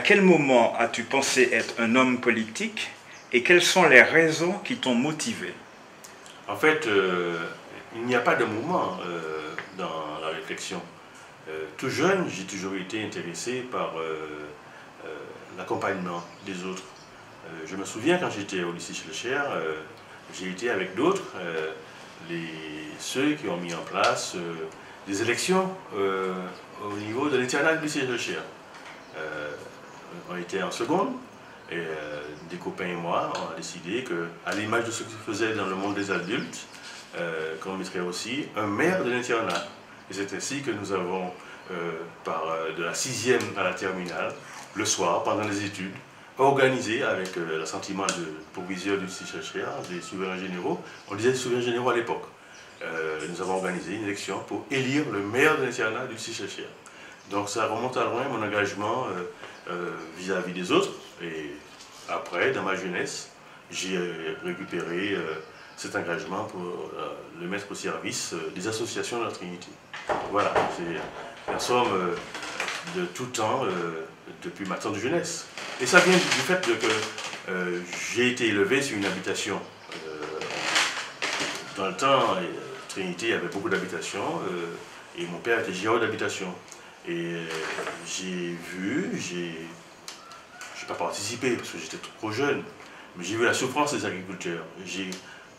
quel moment as-tu pensé être un homme politique et quelles sont les raisons qui t'ont motivé? En fait, il n'y a pas de moment dans la réflexion. Tout jeune, j'ai toujours été intéressé par l'accompagnement des autres. Je me souviens quand j'étais au lycée Schlecher, j'ai été avec d'autres, ceux qui ont mis en place des élections au niveau de l'internat du lycée Schlecher. On était en seconde et des copains et moi, on a décidé qu'à l'image de ce qui se faisait dans le monde des adultes, qu'on mettrait aussi un maire de l'internat. Et c'est ainsi que nous avons, de la 6e à la terminale, le soir, pendant les études, organisé avec l'assentiment de proviseur du lycée Schlecher, des souverains généraux. On disait souverains généraux à l'époque. Nous avons organisé une élection pour élire le maire de l'internat du lycée Schlecher. Donc ça remonte à loin mon engagement vis-à-vis des autres. Et après, dans ma jeunesse, j'ai récupéré cet engagement pour le mettre au service des associations de la Trinité. Voilà, c'est la somme de tout temps depuis ma tendre jeunesse. Et ça vient du fait que j'ai été élevé sur une habitation. Dans le temps, Trinité, il y avait beaucoup d'habitations et mon père était gérant d'habitation. Et j'ai vu, j'ai pas participé parce que j'étais trop jeune, mais j'ai vu la souffrance des agriculteurs. J'ai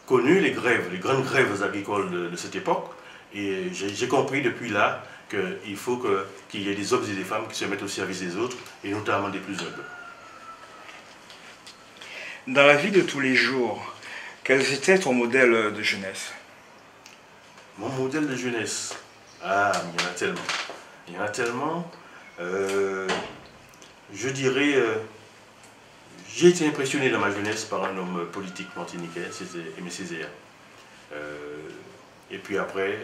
connu les grèves, les grandes grèves agricoles de cette époque, et j'ai compris depuis là qu'il faut qu'il y ait des hommes et des femmes qui se mettent au service des autres, et notamment des plus humbles. Dans la vie de tous les jours, quel était ton modèle de jeunesse? Mon modèle de jeunesse? Ah, il y en a tellement. Il y en a tellement. Je dirais, j'ai été impressionné dans ma jeunesse par un homme politique martiniquais, c'était Aimé Césaire. Et puis après,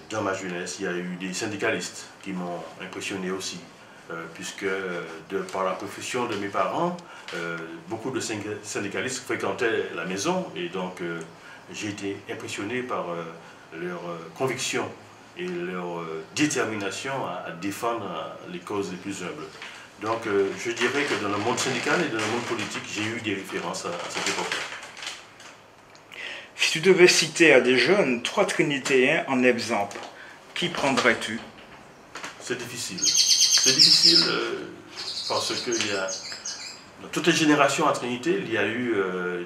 dans ma jeunesse, il y a eu des syndicalistes qui m'ont impressionné aussi, puisque par la profession de mes parents, beaucoup de syndicalistes fréquentaient la maison, et donc j'ai été impressionné par leur conviction et leur détermination à défendre les causes les plus humbles. Donc je dirais que dans le monde syndical et dans le monde politique, j'ai eu des références à cette époque-là. Si tu devais citer à des jeunes 3 Trinitéens en exemple, qui prendrais-tu? C'est difficile. C'est difficile parce que dans toutes les générations à Trinité, il y a eu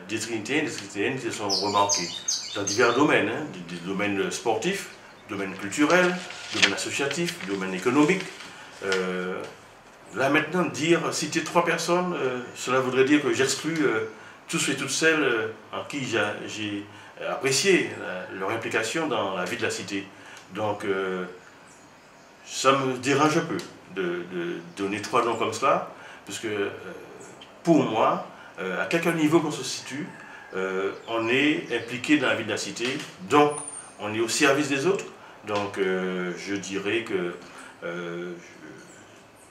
des Trinitéens, des Trinitéennes qui se sont remarqués dans divers domaines, hein, des domaines sportifs, domaine culturel, domaine associatif, domaine économique. Là maintenant, citer 3 personnes, cela voudrait dire que j'exclus tous et toutes celles en qui j'ai apprécié leur implication dans la vie de la cité. Donc ça me dérange un peu de donner 3 noms comme cela, parce que pour moi, à quelque niveau qu'on se situe, on est impliqué dans la vie de la cité, donc on est au service des autres. Donc je dirais que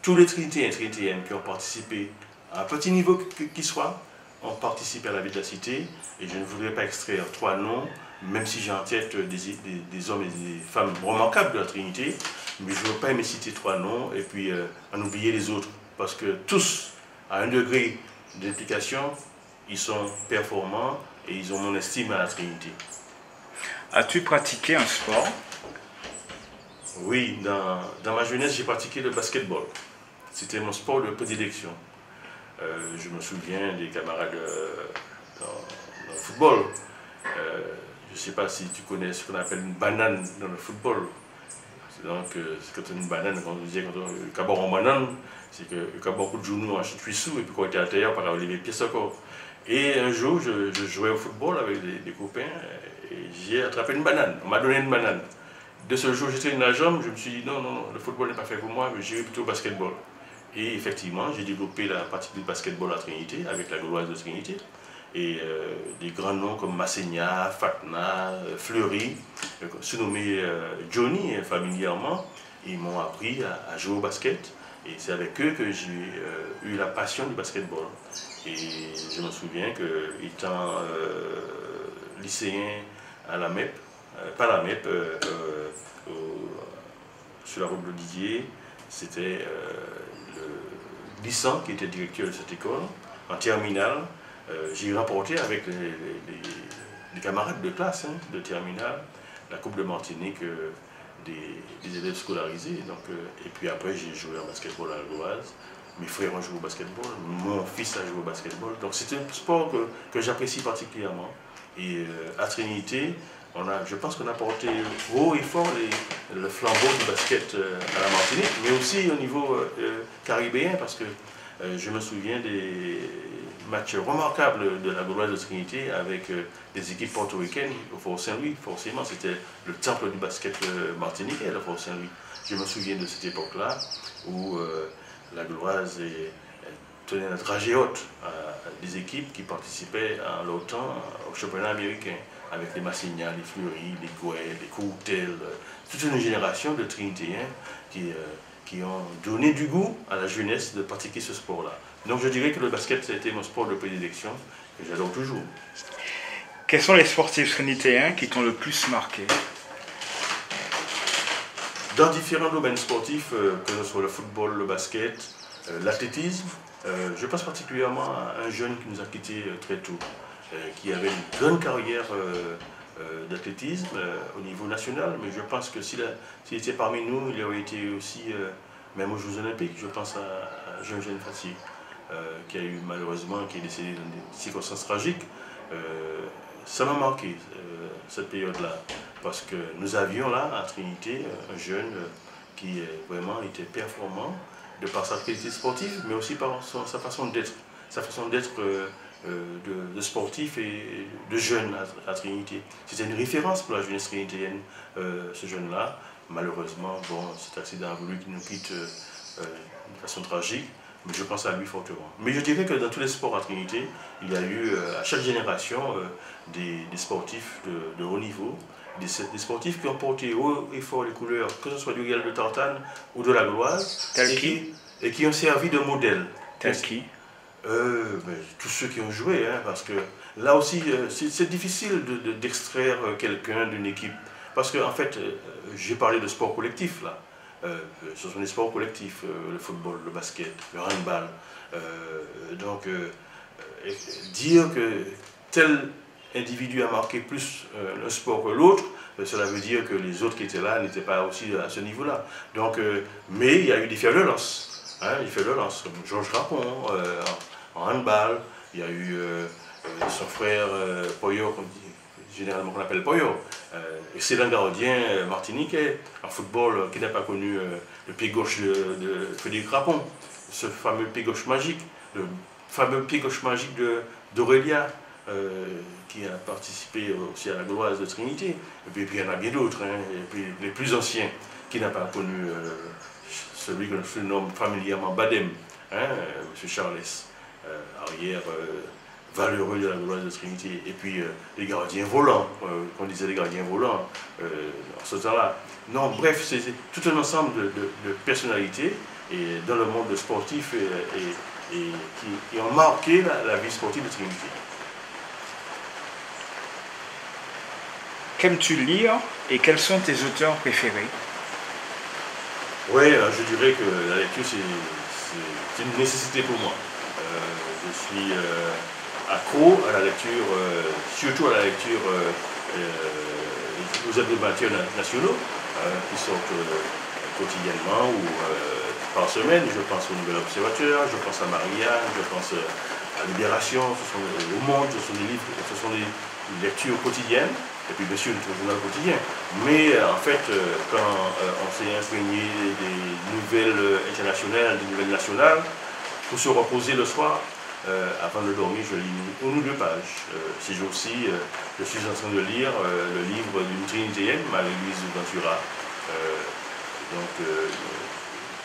tous les Trinitéens et Trinitéennes qui ont participé, à un petit niveau qu'il soit, ont participé à la vie de la cité, et je ne voudrais pas extraire 3 noms, même si j'ai en tête des hommes et des femmes remarquables de la Trinité, mais je ne veux pas me citer 3 noms et puis en oublier les autres, parce que tous, à un degré d'implication, ils sont performants et ils ont mon estime à la Trinité. As-tu pratiqué un sport? Oui, dans ma jeunesse, j'ai pratiqué le basketball. C'était mon sport de prédilection. Je me souviens des camarades dans le football. Je ne sais pas si tu connais ce qu'on appelle une banane dans le football. Donc, quand on a une banane, quand on disait quand on a une banane, c'est que quand beaucoup de genoux en chute sous et puis quand on était à terre, on avait les pieds encore. Et un jour, je jouais au football avec des copains et j'ai attrapé une banane. On m'a donné une banane. De ce jour, j'étais une jambe, je me suis dit non, le football n'est pas fait pour moi, mais j'irai plutôt au basketball. Et effectivement, j'ai développé la pratique du basketball à Trinité, avec la Gauloise de Trinité. Et des grands noms comme Massénia, Fatna, Fleury, surnommé Johnny familièrement, ils m'ont appris à jouer au basket. Et c'est avec eux que j'ai eu la passion du basketball. Et je me souviens que, étant lycéen à la MEP, pas la MEP, sur la route de Didier, c'était Lissan, qui était directeur de cette école, en terminale. J'ai remporté avec les camarades de classe de terminale la Coupe de Martinique des élèves scolarisés. Donc, et puis après, j'ai joué en basketball à l'Oise. Mes frères ont joué au basketball, mon fils a joué au basketball. Donc c'est un sport que j'apprécie particulièrement. Et à Trinité, je pense qu'on a porté haut et fort le flambeau du basket à la Martinique, mais aussi au niveau caribéen, parce que je me souviens des matchs remarquables de la Gauloise de Trinité avec des équipes portoricaines au Fort Saint-Louis. Forcément, c'était le temple du basket martiniquais, le Fort Saint-Louis. Je me souviens de cette époque-là où la Gauloise tenait la dragée haute à des équipes qui participaient en leur temps au championnat américain, avec les Massignas, les Fleury, les Gouet, les Courtel, toute une génération de Trinitéens qui ont donné du goût à la jeunesse de pratiquer ce sport-là. Donc je dirais que le basket, ça a été mon sport de prédilection, que j'adore toujours. Quels sont les sportifs trinitéens qui t'ont le plus marqué? Dans différents domaines sportifs, que ce soit le football, le basket, l'athlétisme, je pense particulièrement à un jeune qui nous a quittés très tôt, qui avait une grande carrière d'athlétisme au niveau national, mais je pense que s'il était parmi nous, il aurait été aussi, même aux Jeux Olympiques. Je pense à Jean Fatier, qui a eu malheureusement, qui est décédé dans des circonstances tragiques. Ça m'a marqué, cette période-là, parce que nous avions là, à Trinité, un jeune qui vraiment était performant, de par sa qualité sportive, mais aussi par sa façon d'être, de sportif et de jeune à Trinité. C'était une référence pour la jeunesse trinitéenne, ce jeune-là. Malheureusement, bon, cet accident a voulu qu'il nous quitte de façon tragique, mais je pense à lui fortement. Mais je dirais que dans tous les sports à Trinité, il y a eu à chaque génération des sportifs de haut niveau, des sportifs qui ont porté haut et fort les couleurs, que ce soit du Réal de Tartane ou de la Gauloise, et qui ont servi de modèle. Tel qui? Tous ceux qui ont joué, parce que là aussi, c'est difficile d'extraire quelqu'un d'une équipe. Parce qu'en fait, j'ai parlé de sport collectif là. Ce sont des sports collectifs, le football, le basket, le handball. Dire que tel individu a marqué plus un sport que l'autre, cela veut dire que les autres qui étaient là n'étaient pas aussi à ce niveau-là. Mais il y a eu des fers de lance. Des fers de lance, comme Georges Rapon en handball. Il y a eu son frère Poyo, généralement qu'on appelle Poyo, excellent gardien martiniquais en football, qui n'a pas connu le pied gauche de Frédéric Rapon, ce fameux pied gauche magique, le fameux pied gauche magique d'Aurélia, qui a participé aussi à la Gauloise de Trinité. Et puis il y en a bien d'autres, et puis les plus anciens, qui n'a pas connu celui que l'on nomme familièrement Badem, M. Charles, arrière valeureux de la Gauloise de Trinité, et puis les gardiens volants, qu'on disait les gardiens volants en ce temps-là. Non, bref, c'est tout un ensemble de personnalités et dans le monde sportif qui ont marqué la vie sportive de Trinité. Qu'aimes-tu lire et quels sont tes auteurs préférés? Oui, je dirais que la lecture, c'est une nécessité pour moi. Je suis accro à la lecture, surtout à la lecture aux hebdomadaires nationaux qui sortent quotidiennement ou par semaine. Je pense au Nouvel Observateur, je pense à Marianne, je pense à Libération, au Monde, ce sont des livres, ce sont des lectures quotidiennes, et puis bien sûr le journal quotidien. Mais en fait, quand on s'est imprégné des nouvelles internationales, des nouvelles nationales, pour se reposer le soir, avant de dormir, je lis une ou deux pages. Ces jours-ci, je suis en train de lire le livre d'une Trinitéenne, Marie-Louise Ventura,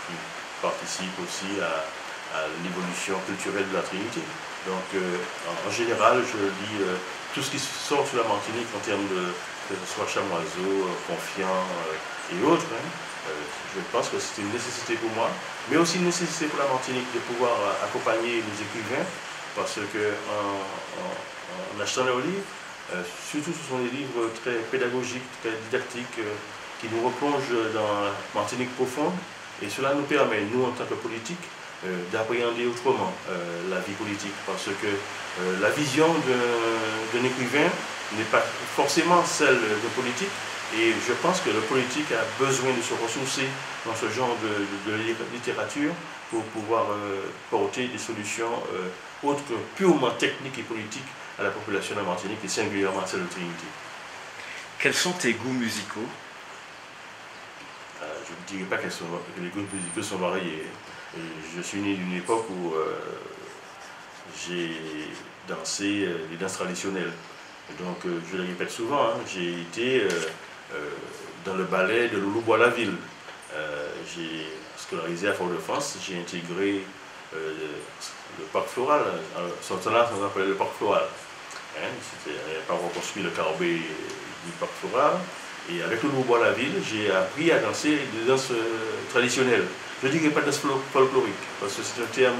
qui participe aussi à l'évolution culturelle de la Trinité. Donc, en général, je lis tout ce qui sort sur la Martinique en termes que ce soit Chamoiseau, Confiant et autres. Je pense que c'est une nécessité pour moi, mais aussi une nécessité pour la Martinique de pouvoir accompagner les écrivains, parce qu'en achetant leurs livres, surtout ce sont des livres très pédagogiques, très didactiques, qui nous replongent dans la Martinique profonde, et cela nous permet, nous en tant que politiques, d'appréhender autrement la vie politique, parce que la vision d'un écrivain n'est pas forcément celle de politique, et je pense que le politique a besoin de se ressourcer dans ce genre de littérature pour pouvoir porter des solutions autres que purement techniques et politiques à la population de la Martinique, et singulièrement à celle de Trinité. Quels sont tes goûts musicaux? Je ne dirais pas que les goûts musicaux sont variés. Je suis né d'une époque où j'ai dansé les danses traditionnelles. Donc, je le répète souvent, hein, j'ai été dans le ballet de Loulou Bois-la-Ville. J'ai scolarisé à Fort-de-France, j'ai intégré le parc floral. Son temps-là, ça s'appelait le parc floral. Hein, il n'y avait pas reconstruit le carré du parc floral. Et avec Loulou Bois-la-Ville, j'ai appris à danser des danses traditionnelles. Je ne dirais pas danse folklorique, parce que c'est un terme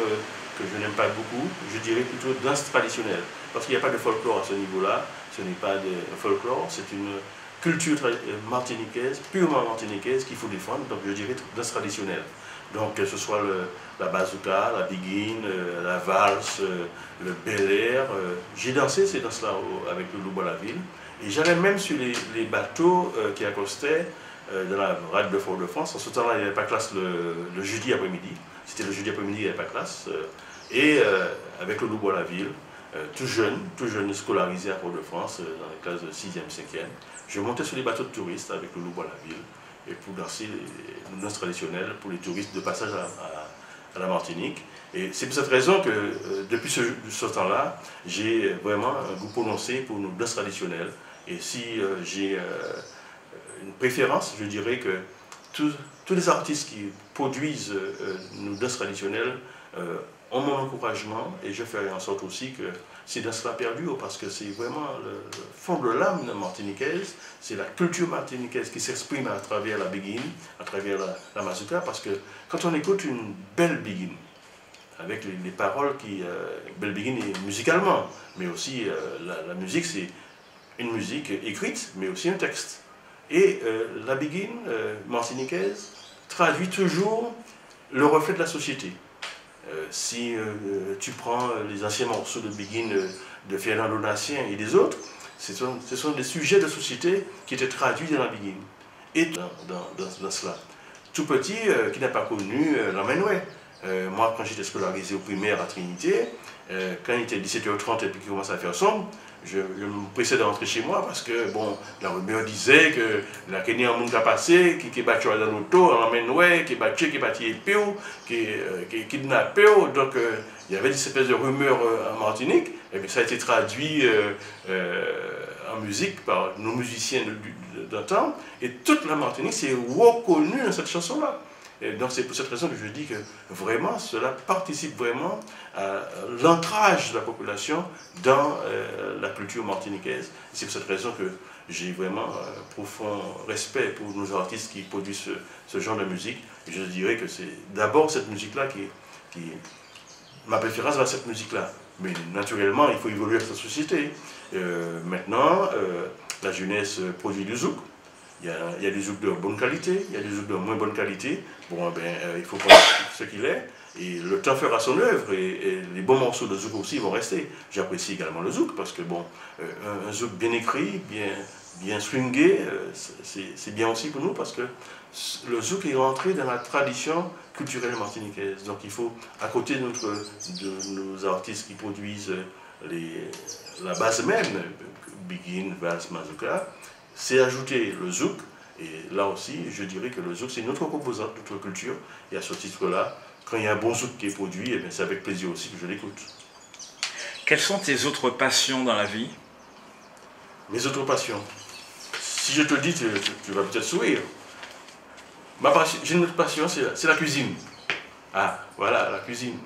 que je n'aime pas beaucoup. Je dirais plutôt danse traditionnelle, parce qu'il n'y a pas de folklore à ce niveau-là. Ce n'est pas de folklore, c'est une culture martiniquaise, purement martiniquaise, qu'il faut défendre. Donc je dirais danse traditionnelle. Donc que ce soit la bazooka, la biguine, la valse, le bel air. J'ai dansé ces danses-là avec Loulou Bois-la-Ville. Et j'allais même sur les bateaux qui accostaient dans la rade de Fort-de-France. En ce temps-là, il n'y avait pas classe le jeudi après-midi. C'était le jeudi après-midi, il n'y avait pas classe. Et avec Loulou Bois-la-Ville, tout jeune scolarisé à Fort-de-France, dans les classes de 6e, 5e, je montais sur les bateaux de touristes avec Loulou Bois-la-Ville et pour danser les danses traditionnelles pour les touristes de passage à la Martinique. Et c'est pour cette raison que depuis ce temps-là, j'ai vraiment un goût prononcé pour nos danses traditionnelles. Et si j'ai une préférence, je dirais que tous les artistes qui produisent nos danses traditionnelles ont mon encouragement, et je ferai en sorte aussi que ces danses-là perdurent, parce que c'est vraiment le fond de l'âme martiniquaise, c'est la culture martiniquaise qui s'exprime à travers la biguine, à travers la mazurka, parce que quand on écoute une belle biguine, avec les paroles qui... belle biguine musicalement, mais aussi la musique, c'est une musique écrite, mais aussi un texte. Et la biguine martiniquaise traduit toujours le reflet de la société. Si tu prends les anciens morceaux de biguine de Fernando Nassien et des autres, ce sont des sujets de société qui étaient traduits dans la biguine. Et dans cela. Tout petit, qui n'a pas connu l'Amenoué. Moi, quand j'étais scolarisé au primaire à Trinité, quand il était 17h30 et puis qu'il commençait à faire sombre, je me pressais de rentrer chez moi parce que, bon, la rumeur disait que la Kenya a monde a passé, qui est battu dans l'auto, en Amenoué, qui est battu, qui est battu épéo, qui est kidnappé. Donc, il y avait des espèces de rumeurs en Martinique, et bien ça a été traduit en musique par nos musiciens d'un temps, et toute la Martinique s'est reconnue dans cette chanson-là. Et donc c'est pour cette raison que je dis que vraiment cela participe vraiment à l'ancrage de la population dans la culture martiniquaise. C'est pour cette raison que j'ai vraiment profond respect pour nos artistes qui produisent ce genre de musique. Et je dirais que c'est d'abord cette musique-là qui ma préférence va à cette musique-là. Mais naturellement, il faut évoluer dans sa société. Maintenant, la jeunesse produit du zouk. Il y a des zouks de bonne qualité, il y a des zouks de moins bonne qualité. Bon, ben, il faut prendre ce qu'il est. Et le temps fera son œuvre. Et les bons morceaux de zouk aussi vont rester. J'apprécie également le zouk parce que, bon, un zouk bien écrit, bien swingé, c'est bien aussi pour nous parce que le zouk est rentré dans la tradition culturelle martiniquaise. Donc il faut, à côté de nos artistes qui produisent la base même, biguine, valse, mazurka, c'est ajouter le zouk, et là aussi, je dirais que le zouk, c'est une autre composante de notre culture, et à ce titre-là, quand il y a un bon zouk qui est produit, c'est avec plaisir aussi que je l'écoute. Quelles sont tes autres passions dans la vie? Mes autres passions? Si je te dis, tu vas peut-être sourire. J'ai une autre passion, c'est la cuisine. Ah, voilà, la cuisine.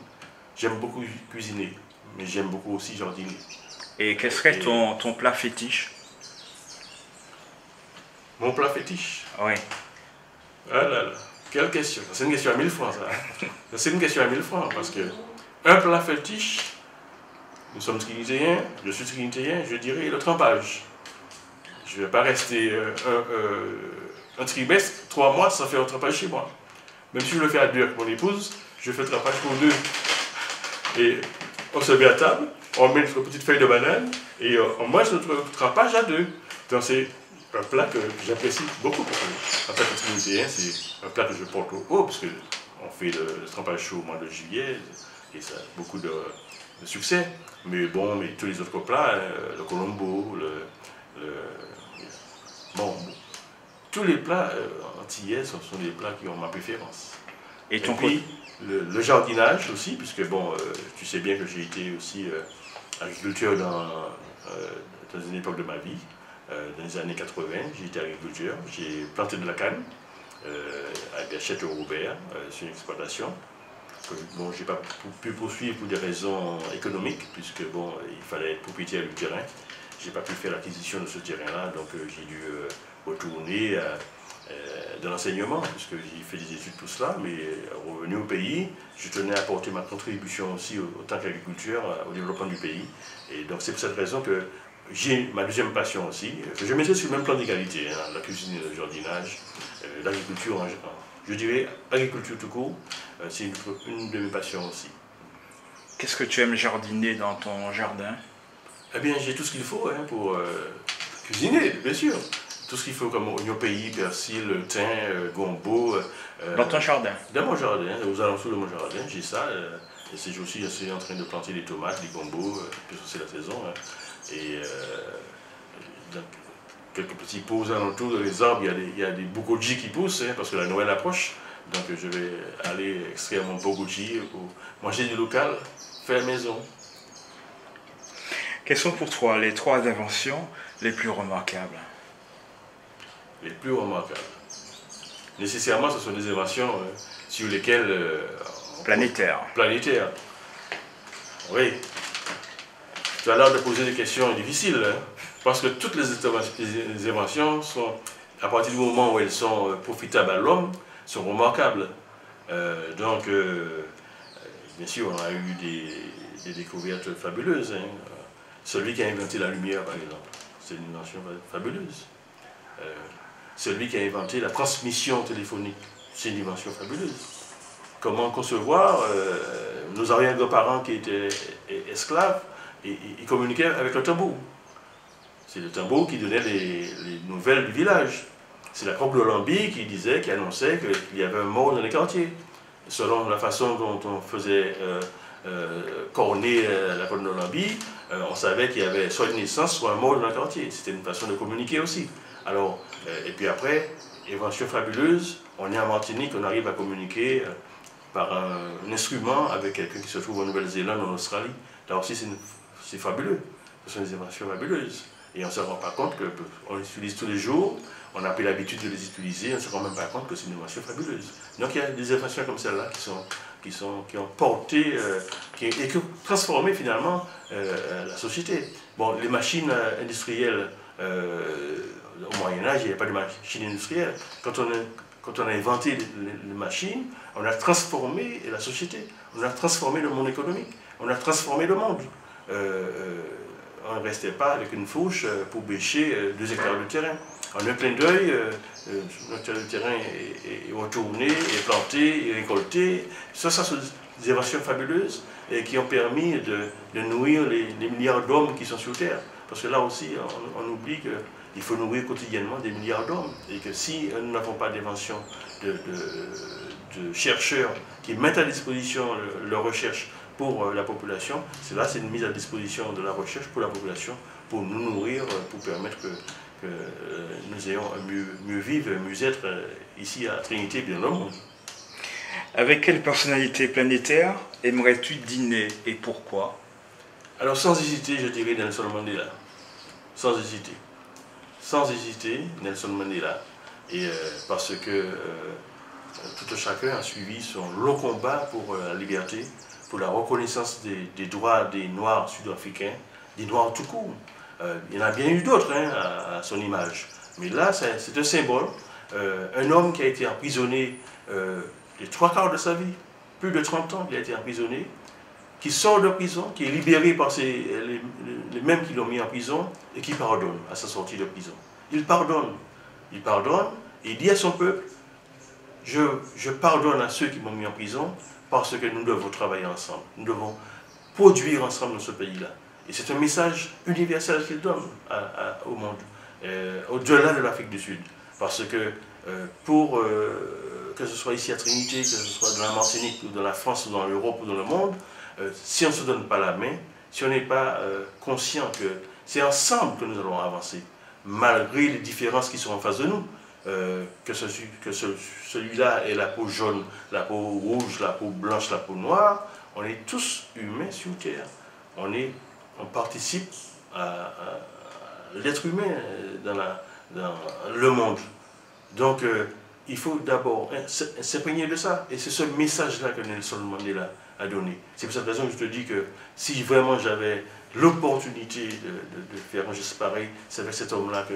J'aime beaucoup cuisiner, mais j'aime beaucoup aussi jardiner. Et quel serait ton plat fétiche? Mon plat fétiche? Oui. Ah là là, quelle question. C'est une question à 1000 francs, ça. C'est une question à 1000 francs, parce que un plat fétiche, nous sommes trinitéens, je suis trinitéen, je dirais le trempage. Je ne vais pas rester un trimestre, 3 mois sans faire un trempage chez moi. Même si je le fais à 2 avec mon épouse, je fais le trapage pour deux. Et on se met à table, on met notre petite feuille de banane et on mange notre trapage à deux. Donc c'est un plat que j'apprécie beaucoup. Un plat trinité, c'est un plat que je porte au haut, parce qu'on fait le trapage chaud au mois de juillet et ça a beaucoup de succès. Mais bon, mais tous les autres plats, le colombo, bon, tous les plats antillais sont des plats qui ont ma préférence. Et puis, le jardinage aussi, puisque bon, tu sais bien que j'ai été aussi agriculteur dans une époque de ma vie, dans les années 80, j'ai été agriculteur, j'ai planté de la canne avec la Château-Robert sur une exploitation. Bon, je n'ai pas pu poursuivre pour des raisons économiques, puisque bon, il fallait être propriétaire du terrain. Je n'ai pas pu faire l'acquisition de ce terrain-là, donc j'ai dû retourner de l'enseignement, puisque j'ai fait des études pour cela, mais revenu au pays, je tenais à apporter ma contribution aussi, autant qu'agriculteur, au développement du pays. Et donc c'est pour cette raison que j'ai ma deuxième passion aussi, que je mettais sur le même plan d'égalité, hein, la cuisine et le jardinage, l'agriculture, je dirais agriculture tout court, c'est une de mes passions aussi. Qu'est-ce que tu aimes jardiner dans ton jardin? Eh bien, j'ai tout ce qu'il faut hein, pour cuisiner, bien sûr. Tout ce qu'il faut comme oignon pays, persil, thym, gombo. Dans ton jardin? Dans mon jardin, aux alentours de mon jardin, j'ai ça. Et c'est aussi en train de planter des tomates, des gombos, puisque c'est la saison. Hein. Et dans quelques petits pots aux alentours des arbres, il y a des bogoji qui poussent, hein, parce que la Noël approche. Donc je vais aller extraire mon bogoji pour manger du local, faire maison. Quelles sont pour toi les 3 inventions les plus remarquables? Les plus remarquables. Nécessairement, ce sont des inventions sur lesquelles... Planétaires. Planétaires. Oui. Tu as l'air de poser des questions difficiles, hein, parce que toutes les inventions sont, à partir du moment où elles sont profitables à l'homme, sont remarquables. Donc, bien sûr, on a eu des découvertes fabuleuses. Hein. Celui qui a inventé la lumière, par exemple, c'est une invention fabuleuse. Celui qui a inventé la transmission téléphonique, c'est une invention fabuleuse. Comment concevoir nos arrière-grands-parents qui étaient esclaves et communiquaient avec le tambour. C'est le tambour qui donnait les nouvelles du village. C'est la coque de Lambi qui annonçait qu'il y avait un mort dans les quartiers. Selon la façon dont on faisait corner la coque de Lambi, on savait qu'il y avait soit une naissance, soit un mort dans le quartier. C'était une façon de communiquer aussi. Alors, et puis après, invention fabuleuse, on est en Martinique, on arrive à communiquer par un instrument avec quelqu'un qui se trouve en Nouvelle-Zélande, en Australie. Là aussi, c'est fabuleux. Ce sont des inventions fabuleuses. Et on ne se rend pas compte qu'on les utilise tous les jours, on a pris l'habitude de les utiliser, on ne se rend même pas compte que c'est une invention fabuleuse. Donc il y a des inventions comme celle-là qui ont porté et qui ont transformé finalement la société. Bon, les machines industrielles, au Moyen-Âge, il n'y avait pas de machines industrielles. Quand on a inventé les machines, on a transformé la société, on a transformé le monde économique, on a transformé le monde. On ne restait pas avec une fourche pour bêcher 2 hectares de terrain. En un clin d'œil, notre terrain est retourné, est planté, est récolté. Ça sont des inventions fabuleuses et qui ont permis de nourrir les milliards d'hommes qui sont sur Terre. Parce que là aussi, on oublie qu'il faut nourrir quotidiennement des milliards d'hommes. Et que si nous n'avons pas d'invention de chercheurs qui mettent à disposition leur recherche pour la population, c'est une mise à disposition de la recherche pour la population, pour nous nourrir, pour permettre que nous ayons un mieux vivre, un mieux-être ici à Trinité, bien dans le monde. Avec quelle personnalité planétaire aimerais-tu dîner et pourquoi? Alors sans hésiter, je dirais Nelson Mandela. Sans hésiter. Sans hésiter, Nelson Mandela. Et parce que tout chacun a suivi son long combat pour la liberté, pour la reconnaissance des droits des Noirs sud-africains, des Noirs tout court. Il y en a bien eu d'autres hein, à son image. Mais là, c'est un symbole. Un homme qui a été emprisonné les 3/4 de sa vie, plus de 30 ans, il a été emprisonné, qui sort de prison, qui est libéré par les mêmes qui l'ont mis en prison et qui pardonne à sa sortie de prison. Il pardonne et il dit à son peuple, je pardonne à ceux qui m'ont mis en prison parce que nous devons travailler ensemble. Nous devons produire ensemble dans ce pays-là. Et c'est un message universel qu'il donne au monde, au-delà de l'Afrique du Sud. Parce que que ce soit ici à Trinité, que ce soit dans la Martinique, ou dans la France, ou dans l'Europe, ou dans le monde, si on ne se donne pas la main, si on n'est pas conscient que c'est ensemble que nous allons avancer, malgré les différences qui sont en face de nous, que celui-là ait la peau jaune, la peau rouge, la peau blanche, la peau noire, on est tous humains sur Terre. On participe à l'être humain dans le monde. Donc, il faut d'abord s'imprégner de ça. Et c'est ce message-là que Nelson Mandela a donné. C'est pour cette raison que je te dis que si vraiment j'avais l'opportunité de faire un geste pareil, c'est avec cet homme-là que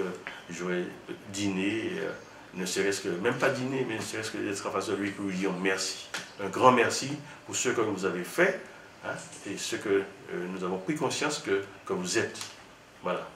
j'aurais dîné, ne serait-ce que, même pas dîner, mais ne serait-ce que d'être en face de lui pour lui dire merci. Un grand merci pour ce que vous avez fait, hein, et ce que nous avons pris conscience que vous êtes. Voilà.